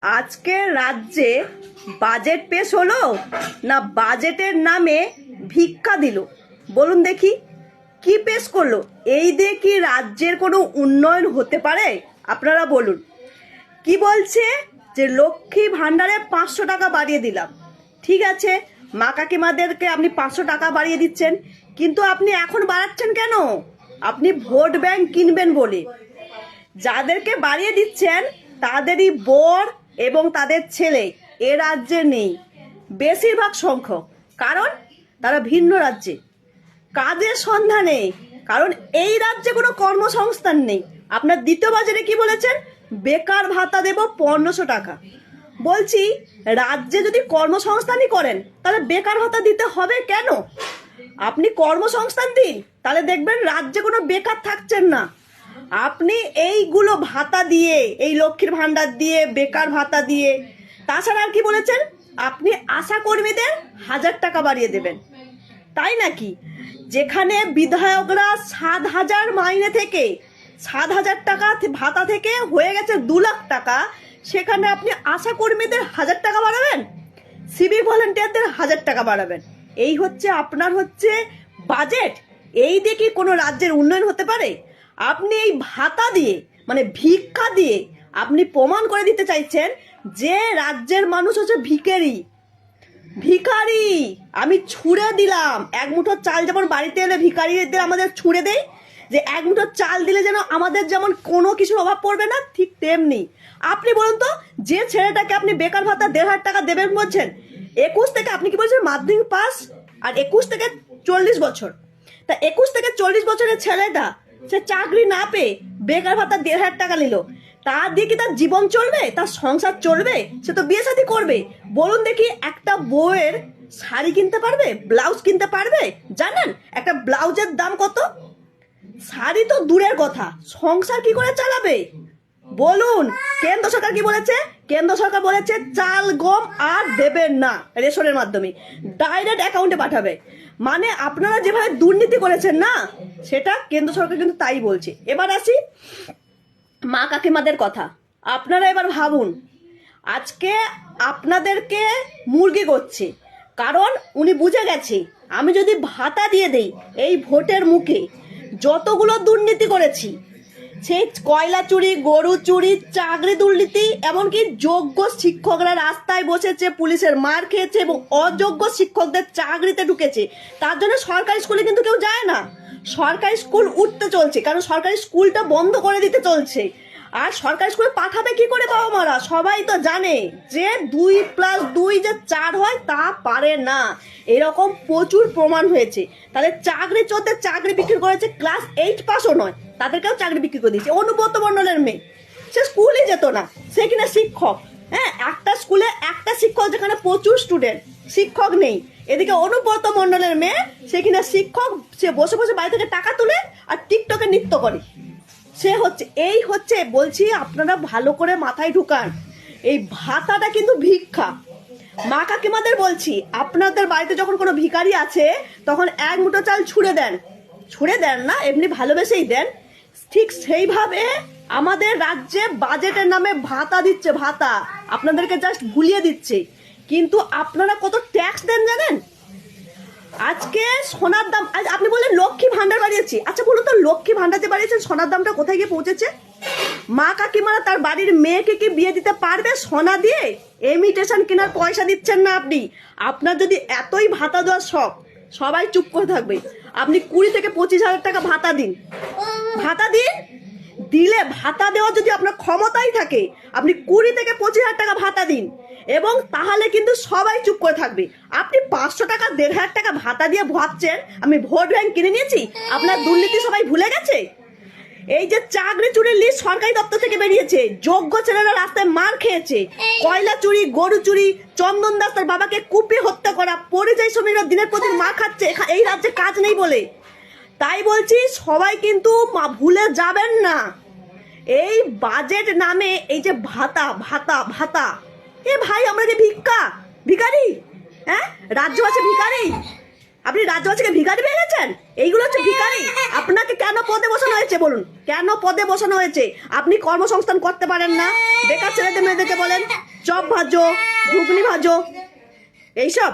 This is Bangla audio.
আজকের রাজ্যে বাজেট পেশ হলো না বাজেটের নামে ভিক্ষা দিল? বলুন দেখি, কি পেশ করলো? এই দিয়ে কি রাজ্যের কোনো উন্নয়ন হতে পারে? আপনারা বলুন। কি বলছে যে লক্ষ্মী ভাণ্ডারে 500 টাকা বাড়িয়ে দিলাম। ঠিক আছে, মা কাকিমাদেরকে আপনি 500 টাকা বাড়িয়ে দিচ্ছেন, কিন্তু আপনি এখন বাড়াচ্ছেন কেন? আপনি ভোট ব্যাংক কিনবেন বলে। যাদেরকে বাড়িয়ে দিচ্ছেন তাদেরই বর এবং তাদের ছেলে এ রাজ্যে নেই, বেশিরভাগ সংখ্যক। কারণ তারা ভিন্ন রাজ্যে কাজের সন্ধানে, কারণ এই রাজ্যে কোনো কর্মসংস্থান নেই। আপনার দ্বিতীয় বাজারে কি বলেছেন? বেকার ভাতা দেব 1500 টাকা। বলছি, রাজ্যে যদি কর্মসংস্থানই করেন তাহলে বেকার ভাতা দিতে হবে কেন? আপনি কর্মসংস্থান দিন, তাহলে দেখবেন রাজ্যে কোনো বেকার থাকছেন না। আপনি এইগুলো ভাতা দিয়ে, এই লক্ষ্মীর ভাণ্ডার দিয়ে, বেকার ভাতা দিয়ে, তাছাড়া আর কি বলেছেন? আপনি আশা কর্মীদের 1000 টাকা বাড়িয়ে দেবেন, তাই নাকি? যেখানে বিধায়করা 7000 মাইনে থেকে 7000 টাকা ভাতা থেকে হয়ে গেছে 2 লাখ টাকা, সেখানে আপনি আশা কর্মীদের 1000 টাকা বাড়াবেন, সিভিক ভলেন্টিয়ারদের 1000 টাকা বাড়াবেন। এই হচ্ছে আপনার বাজেট। এই দিয়ে কি কোনো রাজ্যের উন্নয়ন হতে পারে? আপনি এই ভাতা দিয়ে, মানে ভিক্ষা দিয়ে আপনি প্রমাণ করে দিতে চাইছেন যে রাজ্যের মানুষ হচ্ছে ভিখারি। ভিখারি আমি ছুঁড়ে দিলাম। এক মুঠো চাল যেমন বাড়িতে এলে ভিখারিদের আমাদের ছুঁড়ে দেয়, যে এক মুঠো চাল দিলে যেন আমাদের যেমন কোনো কিছুর অভাব পড়বে না, ঠিক তেমনি আপনি বলুন তো, যে ছেলেটাকে আপনি বেকার ভাতা 1500 টাকা দেবেন বলছেন, 21 থেকে আপনি কি বলছেন মাধ্যমিক পাস, আর 21 থেকে 40 বছর, তা 21 থেকে 40 বছরের ছেলেটা সে চাকরি না পেয়ে বেকার ভাতা 1500 টাকা নিল, তা দিয়ে কি তার জীবন চলবে? তার সংসার চলবে? সে তো বিয়ে শাদী করবে। বলুন দেখি, একটা বউয়ের শাড়ি কিনতে পারবে? ব্লাউজ কিনতে পারবে? জানেন একটা ব্লাউজের দাম কত? শাড়ি তো দূরের কথা, সংসার কি করে চালাবে বলুন? কেন্দ্র সরকার কি বলেছে? কেন্দ্র সরকার বলেছে চাল গম আর দেবেন না রেশনের মাধ্যমে, ডাইরেক্ট অ্যাকাউন্টে পাঠাবে। মানে আপনারা যেভাবে দুর্নীতি করেছেন না, সেটা কেন্দ্র সরকার কিন্তু তাই বলছে। এবার আসি মা কাকিমাদের কথা। আপনারা এবার ভাবুন, আজকে আপনাদেরকে মুরগি করছে, কারণ উনি বুঝে গেছে আমি যদি ভাতা দিয়ে দেই এই ভোটের মুখে যতগুলো দুর্নীতি করেছি, সেই কয়লা চুরি, গরু চুরি, চাকরি দুর্নীতি, এমনকি যোগ্য শিক্ষকরা রাস্তায় বসেছে, পুলিশের মার খেয়েছে এবং অযোগ্য শিক্ষকদের চাকরিতে ঢুকেছে। তার জন্য সরকারি স্কুলে কিন্তু কেউ যায় না। সরকারি স্কুল উঠতে চলছে, কারণ সরকারি স্কুলটা বন্ধ করে দিতে চলছে। আর সরকারি স্কুলে পাঠাবে কি করে বাবা মারা? সবাই তো জানে যে 2+2 যে 4 হয় তা পারে না, এরকম প্রচুর প্রমাণ হয়েছে। তাহলে চাকরি চোরদের চাকরি বিক্রি করেছে, ক্লাস 8 পাসও নয় তাদেরকেও চাকরি বিক্রি করে দিয়েছে। অনুব্রত মণ্ডলের মেয়ে, সে স্কুলে যেত না, সে কিনা শিক্ষক। হ্যাঁ, একটা স্কুলে একটা শিক্ষক, যেখানে প্রচুর স্টুডেন্ট, শিক্ষক নেই। এদিকে অনুব্রত মণ্ডলের মেয়ে, সে কিনা শিক্ষক, সে বসে বসে বাড়ি থেকে টাকা তুলে আর টিকটকে নৃত্য করে। সে এই হচ্ছে বলছি, আপনারা ভালো করে মাথায় ঢুকান, এই ভাতাটা কিন্তু ভিক্ষা। মা কাকিমাদের বলছি, আপনাদের বাড়িতে যখন কোনো ভিখারি আছে তখন এক মুঠো চাল ছুঁড়ে দেন না, এমনি ভালোবেসেই দেন। ঠিক সেইভাবে আমাদের রাজ্যে বাজেটের নামে ভাতা দিচ্ছে, ভাতা আপনাদেরকে জাস্ট ভুলিয়ে দিচ্ছে। কিন্তু আপনারা কত ট্যাক্স দেন জানেন? আজকে সোনার দাম, আজ আপনি বললেন লক্ষ্মী ভান্ডার বাড়িয়েছি। আচ্ছা বলুন তো, লক্ষ্মী ভান্ডার যে বাড়িয়েছেন, সোনার দামটা কোথায় গিয়ে পৌঁছেছে? মা কাকিমারা তার বাড়ির মেয়েকে কি বিয়ে দিতে পারবে সোনা দিয়ে? ইমিটেশন কেনার পয়সা দিচ্ছেন না আপনি। আপনার যদি এতই ভাতা দেওয়ার শখ, সবাই চুপ করে থাকবে। আপনি 20 থেকে 25,000 টাকা ভাতা দিন, দিলে ভাতা দেওয়ার যদি আপনার ক্ষমতাই থাকে, আপনি 20 থেকে 25,000 টাকা ভাতা দিন, এবং তাহলে কিন্তু সবাই চুপ করে থাকবে। আপনি 500 টাকা 1500 টাকা ভাতা দিয়ে ভাবছেন আমি ভোট ব্যাংক কিনে নিয়েছি। আপনার দুর্নীতি সবাই ভুলে গেছে। এই যে চাকরি চুরির লিস্ট সরকারি দপ্তর থেকে বেরিয়েছে, যোগ্য ছেলেরা রাস্তায় মার খেয়েছে, কয়লা চুরি, গরু চুরি, চন্দন দাস তার বাবাকে কুপিয়ে হত্যা করা, পরিযায়ী শ্রমিকরা দিনের পর দিন মার খাচ্ছে এই রাজ্যে কাজ নেই বলে। তাই বলছি, সবাই কিন্তু ভুলে যাবেন না, এই বাজেট নামে এই যে ভাতা ভাতা ভাতা, এ ভাই আমরা যে ভিখারি, হ্যাঁ রাজ্যবাসী ভিখারি। আপনি রাজ্যবাসীকে ভিখারি পেয়ে গেছেন? এইগুলো হচ্ছে ভিখারি। আপনাকে কেন পদে বসানো হয়েছে বলুন? কেন পদে বসানো হয়েছে? আপনি কর্মসংস্থান করতে পারেন না, বেকার ছেলেদের মেয়েদেরকে বলেন চপ ভাজো, ঘুগনি ভাজো, এইসব।